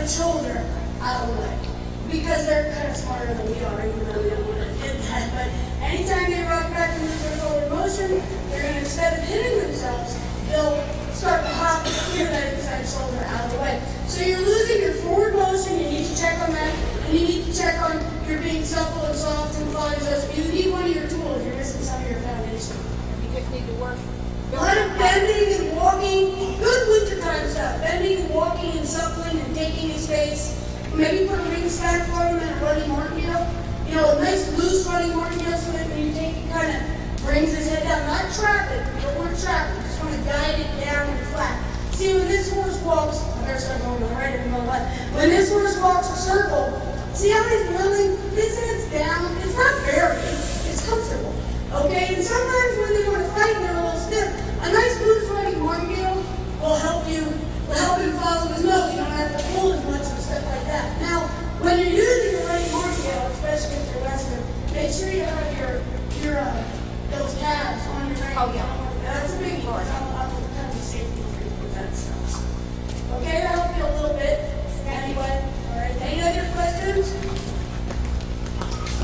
shoulder out of the way. Because they're kind of smarter than we are, even though we don't want to admit that. But anytime they rock back and move their forward motion, they're going to, instead of hitting themselves, they'll start to hop and clear that inside shoulder out of the way. So you're losing your forward motion, you need to check on that, and you need to check on you're being supple and soft and flying those. You need one of your tools, you're missing some of your foundation. You just need to work. A lot of bending and walking, good wintertime stuff. Bending and walking and suppling and taking his space. Maybe put a ring stack for him and a running martingale. You know, a nice loose running martingale so that when you take it, kind of brings his head down. Not trap it, you don't want to trap it. You just want to guide it down and flat. See, when this horse walks, I better start going to the right and go left. When this horse walks a circle, see how he's willing? His head's down. It's not very, it's comfortable. Okay, and sometimes when they want to fight and they're a little stiff, a nice loose running martingale will help him follow his nose. You don't have to pull as much and stuff like that. Now, when you're using a running martingale, especially if you're Western, make sure you have your those calves on your rein. Oh, yeah. That's a big part. I'll kind of safety for you with that stuff. Okay, that'll help you a little bit. Anyway, all right. Any other questions?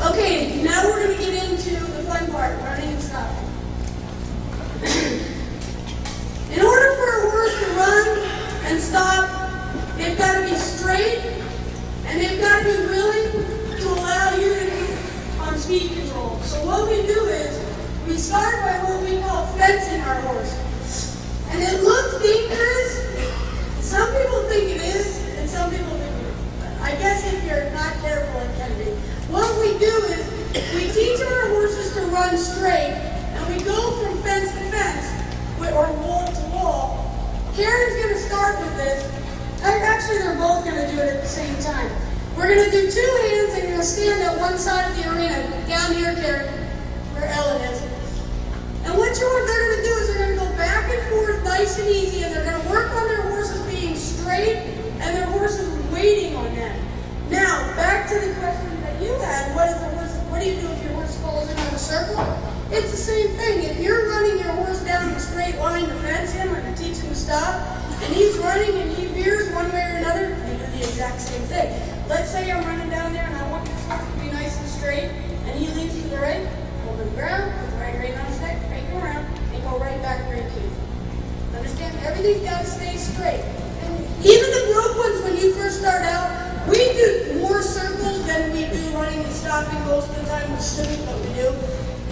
Okay, now we're going to get into the fun part, running and stopping. In order for a horse to run and stop, they've got to be straight, and they've got to be willing to allow you to be on speed control. So what we do is, we start by what we call fencing our horse. And it looks dangerous. Some people think it is, and some people think it isn't. I guess if you're not careful, it can be. What we do is, we teach our horses to run straight, and we go from fence to fence, or wall to wall. Karen's going to start with this. Actually, they're both going to do it at the same time. We're going to do two hands, and you're going to stand at one side of the arena, down here, Karen, where Ellen is. And what they're going to do is they're going to go back and forth nice and easy, and they're going to work on their horses being straight, and their horses waiting on them. Now, back to the question that you had, what do you do if your horse falls in on a circle? It's the same thing. If you're running your horse down a straight line to fence him or to teach him to stop, and he's running and he veers one way or another, you do the exact same thing. Let's say I'm running down there and I want this horse to be nice and straight, and he leans to the right, hold the ground, put the right rein on his neck, crank him around, and go right back where he came from. Understand? Everything's got to stay straight. Even the broke ones, when you first start out, we do more circles than we do running and stopping most of the time. We shouldn't, but we do.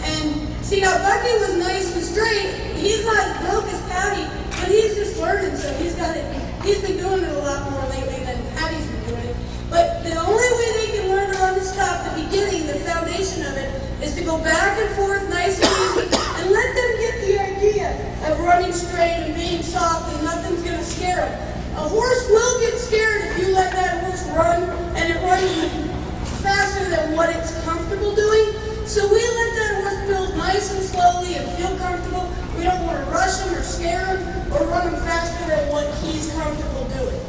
And see, now Bucky was nice and straight. He's not as broke as Patty, but he's just learning, so he's been doing it a lot more lately than Patty's been doing it. But the only way they can learn to run and stop, the beginning, the foundation of it, is to go back and forth nice and easy, and let them get the idea of running straight and being soft, and nothing's going to scare them. A horse will get scared if you let that horse run, and it runs faster than what it's comfortable doing. So we let that horse build nice and slowly and feel comfortable. We don't want to rush him or scare him or run him faster than what he's comfortable doing.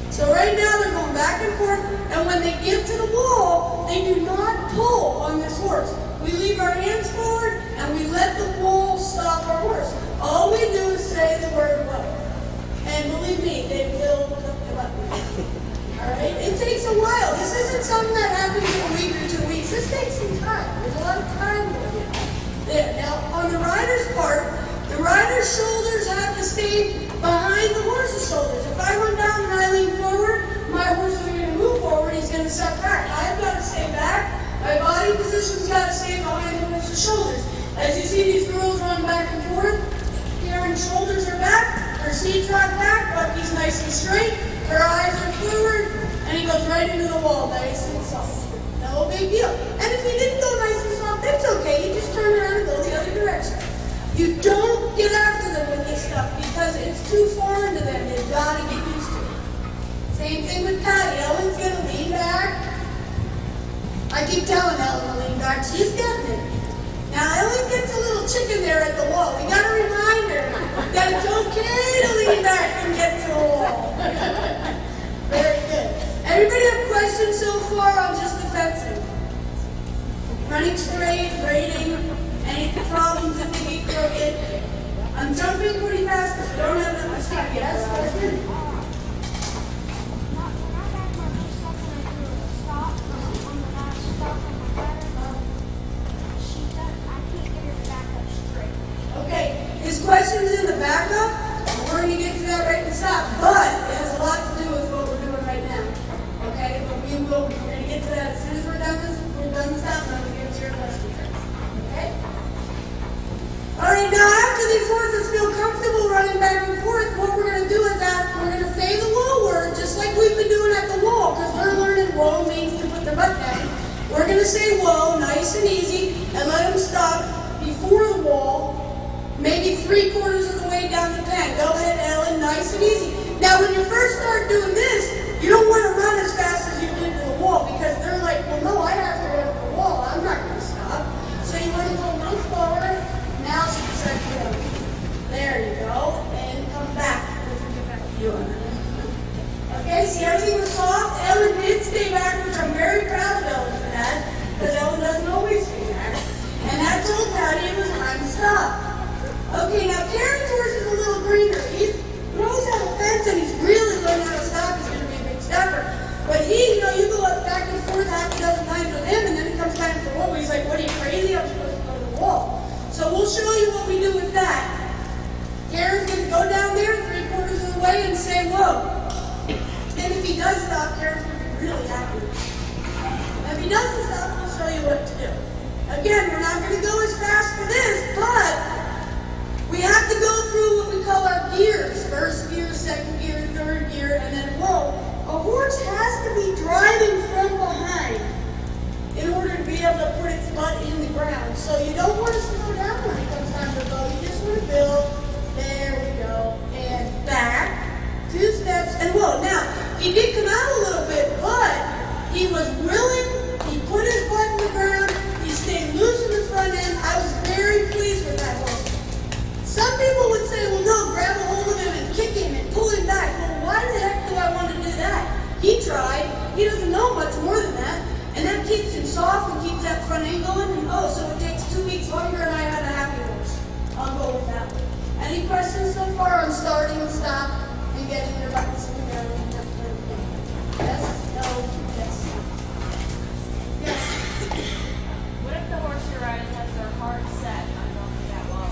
So right now they're going back and forth, and when they get to the wall, they do not pull on this horse. We leave our hands forward, and we let the wall stop our horse. All we do is say the word "whoa." And believe me, they will cook them up. Alright? It takes a while. This isn't something that happens in a week or 2 weeks. This takes some time. There's a lot of time going in. There. Now, on the rider's part, the rider's shoulders have to stay behind the horse's shoulders. If I run down and I lean forward, my horse is going to move forward. He's going to suck back. I've got to stay back. My body position's got to stay behind the horse's shoulders. As you see these girls run back and forth, Karen's shoulders are back. Her seat's rocked back, Bucky's nice and straight, her eyes are forward, and he goes right into the wall, nice and soft. No big deal. And if he didn't go nice and soft, that's okay. You just turn around and go the other direction. You don't get after them with this stuff because it's too foreign to them. They've got to get used to it. Same thing with Patty. Ellen's going to lean back. I keep telling Ellen to lean back. She's getting it. Now, Ellen gets a little chicken there at the wall. We got to remind her that it's okay to lean back and get to the wall. Very good. Everybody have questions so far on just the fencing? Running straight, grading, any problems if they get crooked? I'm jumping pretty fast because we don't have that much time. Yes, question? their butt down. We're going to say whoa, nice and easy, and let them stop before the wall, maybe 3/4 of the way down the pen. Go ahead, Ellen, nice and easy. Now, when you first start doing this, you don't want to run as fast as you did to the wall because they're like, well, no, I have to run to the wall. I'm not going to stop. So you want to go a little forward. Now she can start to go. There you go. And come back. Okay, see everything was soft? Ellen did stay back, which I'm very proud of Ellen for that, because Ellen doesn't always stay back. And that told Patty it was time to stop. Okay, now Karen's horse is a little greener. He throws out a fence and he's really learning how to stop. He's going to be a big stopper. But he, you go up back and forth half a dozen times with him, and then it comes time for the wall. He's like, what are you, crazy? I'm supposed to go to the wall. So we'll show you what we do with that. Karen's going to go down there 3/4 of the way and say, whoa. And if he does stop, Karen's going to be really happy with him. If he doesn't stop, we'll show you what to do. Again, we're not going to go as fast for this, but we have to go through what we call our gears. First gear, second gear, third gear, and then whoa. A horse has to be driving from behind in order to be able to put its butt in the ground. So you don't want to slow down when it comes time to go. You just want to build. There we go. And back. 2 steps. And whoa. Now, he did come out a little bit, but he was willing. He put his butt in the ground. He stayed loose in the front end. I was very pleased with that horse. Some people would say, well, no, grab a hold of him and kick him and pull him back. Well, why the heck do I want to do that? He tried. He doesn't know much more than that. And that keeps him soft and keeps that front end going. And oh, so it takes 2 weeks longer and I have a happy horse. I'll go with that one. Any questions so far on starting and stop and getting their buttons in the ground? Yes? No? Yes? Yes? What if the horse you're riding has their heart set on going that wall?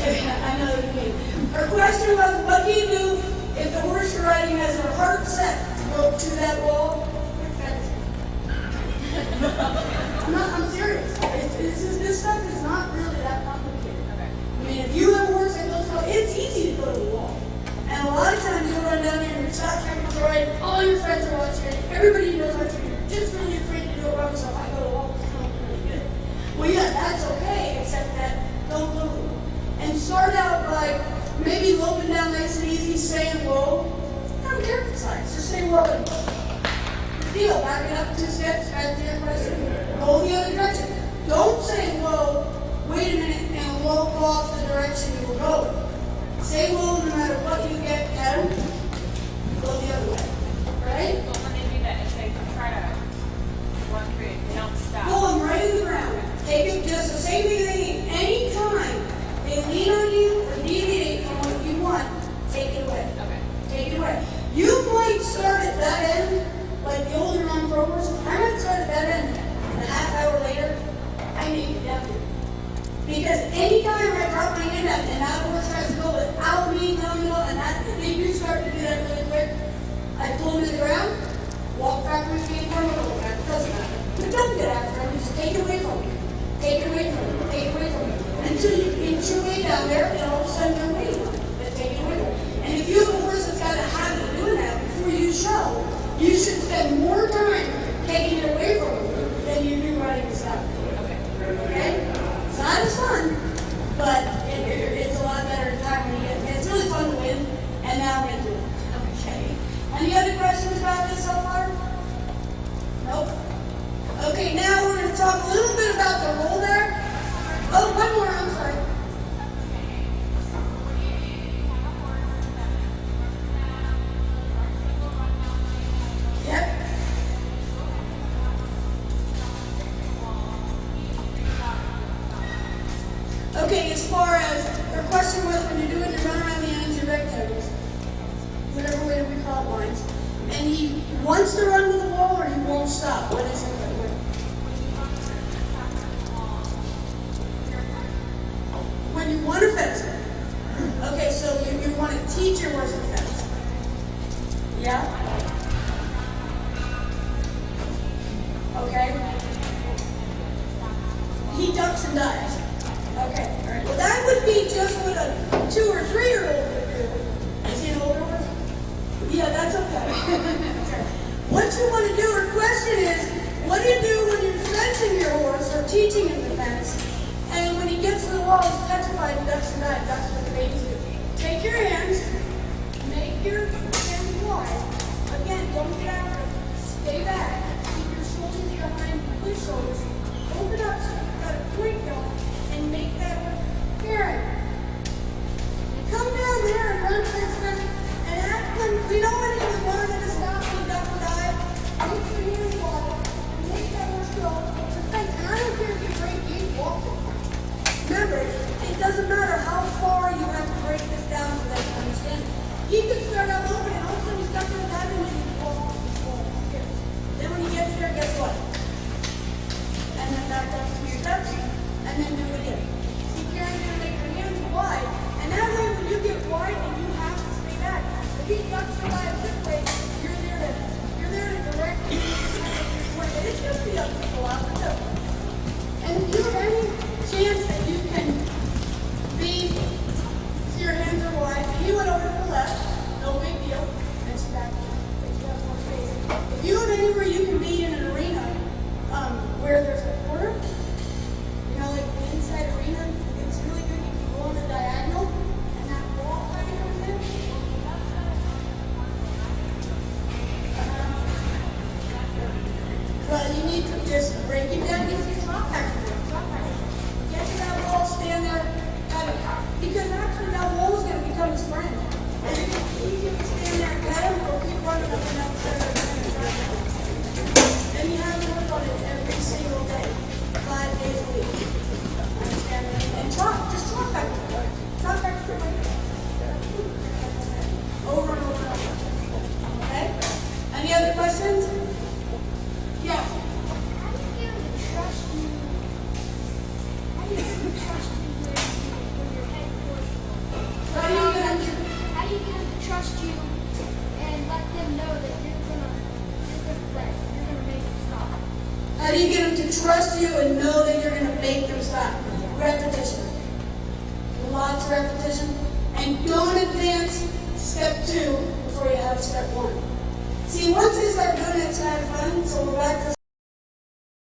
I know what you mean. Her question was, what do you do if the horse you're riding has her heart set to go to that wall? I'm serious. This stuff is not really that complicated. Okay. I mean, if you have a horse that goes to the wall, it's easy to go to the wall. And a lot of times you'll run down there and you're stopped trying to ride, all your friends are watching it, everybody knows what you're doing. Just really afraid to do it wrong, so if I go to the wall, it's not really good. Well, yeah, that's okay, except that don't go to the wall. And start out by maybe loping down nice and easy, saying whoa. I don't care if it's sides, just say whoa and deal. Back it up 2 steps, back to your question. Go the other direction. Don't say whoa, wait a minute, and walk off the direction you were going. Say whoa no matter what you get at them, go the other way. Right? But when they do that, if they try to run through it, they don't stop. Pull them right in the ground. Take it just the same thing they need. Any time they lean on you or deviate from what you want, take it away. Okay. Take it away. You might start at that end, like the older non-growers. I might start at that end, and a half hour later, I need to down here. Because anytime I drop my hand up and that horse tries to go without me telling them, and they do start to do that really quick, I pull them to the ground, walk backwards, gain form, or go back. It doesn't matter. But don't get after them. Just take it away from me. Take it away from me. Take it away from me. Until you inch your way down there, and all of a sudden they're waiting on you. But take it away from me. And if you have a horse that's got a habit of doing that before you show, you should spend more time taking it away from them than you do riding the saddle. Okay. Okay? It's not as fun, but it's a lot better time when you get it. It's really fun to win, and now we're into it. Okay. Any other questions about this so far? Nope. Okay, now we're going to talk a little bit about the rollback. Oh, one more, I'm sorry. Yep. Okay, as far as her question was, when you're doing your run around the ends, your rectangles, whatever way we call it, lines, and he wants to run to the wall or he won't stop. What is it? When you want to fence it. Okay, so you want to teach your horse to fence. Yeah? Okay. He ducks and dives. Okay, all right. Well, that would be just what a 2 or 3-year-old would do. Is he an older horse? Yeah, that's okay. Okay. What you want to do, her question is, What do you do when you're fencing your horse or teaching him to fence? And when he gets to the wall, he's petrified and ducks and dives. That's what the babies do. Take your hands, make your hands wide. Again, don't get after it. Stay back. Keep your shoulders behind your shoulders. Open up so you've got a point going and make that apparent. Come down there and run for his friend and act when we know when he was wanting to stop and he duck and dive. Keep your hands wide and make that horse go. And I don't care if you break each walk. Remember, it doesn't matter how far you have to break this down so that you understand it. He could start out open and all of a sudden he's stuck in that and then he falls off the wall. Then when he gets there, guess what? And then back up to your steps and then do it again. Keep your hands wide. And that way when you get wide and you have to stay back, if he ducks your dive this way, you're there to direct him. And it's just be up to go out the door. And if you have any chance that you can be, so your hands are wide, and you went over to the left, no big deal, and she back in, you have more space. If you have anywhere you can be in an arena, where there's a corner, you know, like the inside arena, it's really good, you can go on the diagonal, and that wall kind of comes in. But you need to just break it down, you see drop back. Get to that wall, stand there, because actually that wall is going to become his friend. And if it's easier to stand there and pet him, or keep running up and down the center of the and you have to work on it every single day, 5 days a week. Understand? And just talk back to it. Talk back to it. Over and over and over. Okay? Any other questions? Yeah. How do you get them to trust you? How do you get them to trust you when you're head horse? How do you get them to How do you get them to trust you and let them know that you're gonna make them stop? How do you get them to trust you and know that you're going to make them stop? Repetition. Lots of repetition. And don't advance step 2 before you have step 1. See, once they start doing it, it's kind of fun. So we're back to